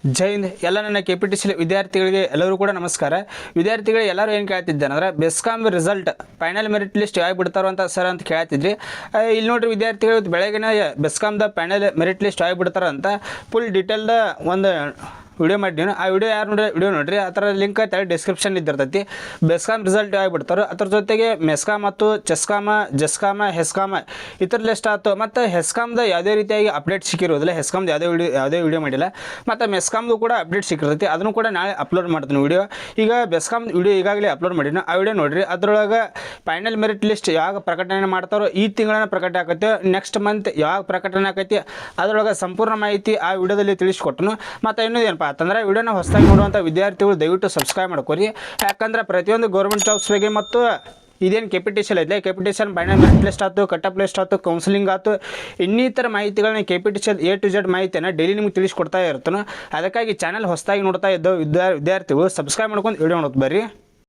ಜೈ ಹಿಂದ್ ಎಲ್ಲ ನನ್ನ KPTC ವಿದ್ಯಾರ್ಥಿಗಳಿಗೆ ಎಲ್ಲರೂ ಕೂಡ ನಮಸ್ಕಾರ. ವಿದ್ಯಾರ್ಥಿಗಳು ಎಲ್ಲರೂ ಏನು ಕೇಳ್ತಿದ್ದಾರೆ ಅಂದರೆ BESCOM result final merit list ಯಾವಾಗ ಬಿಡ್ತಾರೋ ಅಂತ ಸರ್ ಅಂತ ಕೇಳ್ತಿದ್ರಿ. ಇಲ್ಲಿ ನೋಡ್ರಿ ವಿದ್ಯಾರ್ಥಿಗಳು ಬೆಳಗಿನ ಬೆಸ್ಕಾಮ್ದ ಫೈನಲ್ ಮೆರಿಟ್ ಲಿಸ್ಟ್ ಯಾವಾಗ ಬಿಡ್ತಾರ ಅಂತ ಫುಲ್ ಡೀಟೇಲ್ದ ಒಂದು ವಿಡಿಯೋ ಮಾಡಿದ್ದೀನಿ. ಆ ವಿಡಿಯೋ ಯಾರು ನೋಡ್ರಿ ವಿಡಿಯೋ ನೋಡ್ರಿ, ಆ ಥರ ಲಿಂಕ್ ತೆಳಗೆ ಡಿಸ್ಕ್ರಿಪ್ಷನ್ ಇದ್ದಿರ್ತೈತಿ. ಬೆಸ್ಕಾಮ್ ರಿಸಲ್ಟ್ ಯಾವಾಗ ಬಿಡ್ತಾರೋ ಅದ್ರ ಜೊತೆಗೆ ಮೆಸ್ಕಾಮ್ ಮತ್ತು ಚೆಸ್ಕಾಮ ಜಸ್ಕಾಮ ಹೆಸ್ಕಾಮ ಈ ಥರ ಲಿಸ್ಟ್ ಆಯ್ತು. ಮತ್ತು ಹೆಸ್ಕಾಮ್ದ ಯಾವುದೇ ರೀತಿಯಾಗಿ ಅಪ್ಡೇಟ್ ಸಿಕ್ಕಿರೋದಿಲ್ಲ. ಹೆಸ್ಕಾಮ್ದು ಯಾವುದೇ ವಿಡಿಯೋ ಮಾಡಿಲ್ಲ. ಮತ್ತು ಮೆಸ್ಕಾಮ್ದು ಕೂಡ ಅಪ್ಡೇಟ್ ಸಿಕ್ಕಿರ್ತೈತಿ, ಅದನ್ನು ಕೂಡ ನಾಳೆ ಅಪ್ಲೋಡ್ ಮಾಡ್ತೀನಿ ವಿಡಿಯೋ. ಈಗ ಬೆಸ್ಕಾಮ್ ವಿಡಿಯೋ ಈಗಾಗಲೇ ಅಪ್ಲೋಡ್ ಮಾಡಿನ, ಆ ವಿಡಿಯೋ ನೋಡಿರಿ. ಅದರೊಳಗೆ ಫೈನಲ್ ಮೆರಿಟ್ ಲಿಸ್ಟ್ ಯಾವಾಗ ಪ್ರಕಟಣೆ ಮಾಡ್ತಾರೋ ಈ ತಿಂಗಳನ್ನ ಪ್ರಕಟಣೆ ಆಕೈತೆ, ನೆಕ್ಸ್ಟ್ ಮಂತ್ ಯಾವಾಗ ಪ್ರಕಟಣೆ ಆಕೈತಿ ಅದರೊಳಗೆ ಸಂಪೂರ್ಣ ಮಾಹಿತಿ ಆ ವಿಡಿಯೋದಲ್ಲಿ ತಿಳಿಸ್ಕೊಟ್ಟನು. ಮತ್ತು ಇನ್ನೂ ಏನಪ್ಪ ಅಂತಂದ್ರೆ ವಿಡಿಯೋನ ಹೊಸದಾಗಿ ನೋಡುವಂಥ ವಿದ್ಯಾರ್ಥಿಗಳು ದಯವಿಟ್ಟು ಸಬ್ಸ್ಕ್ರೈಬ್ ಮಾಡ್ಕೊರಿ. ಯಾಕಂದ್ರೆ ಪ್ರತಿಯೊಂದು ಗೌರ್ಮೆಂಟ್ ಜಾಬ್ಸ್ ಬಗ್ಗೆ ಮತ್ತು ಇದೇನು KPTC ಐತೆ, KPTC ಫೈನಲ್ ಮೆರಿಟ್ ಲಿಸ್ಟ್ ಆಯ್ತು, ಕಟಪ್ ಲಿಸ್ಟ್ ಆಯ್ತು, ಕೌನ್ಸಿಲಿಂಗ್ ಆಯ್ತು, ಇನ್ನಿತರ ಮಾಹಿತಿಗಳನ್ನ KPTC A to Z ಮಾಹಿತಿಯನ್ನು ಡೈಲಿ ನಿಮ್ಗೆ ತಿಳಿಸ್ಕೊಡ್ತಾ ಇರ್ತಾನೆ. ಅದಕ್ಕಾಗಿ ಚಾನಲ್ ಹೊಸದಾಗಿ ನೋಡ್ತಾ ಇದ್ದವು ವಿದ್ಯಾರ್ಥಿಗಳು ಸಬ್ಸ್ಕ್ರೈಬ್ ಮಾಡ್ಕೊಂಡು ವಿಡಿಯೋ ನೋಡೋದು ಬರ್ರಿ.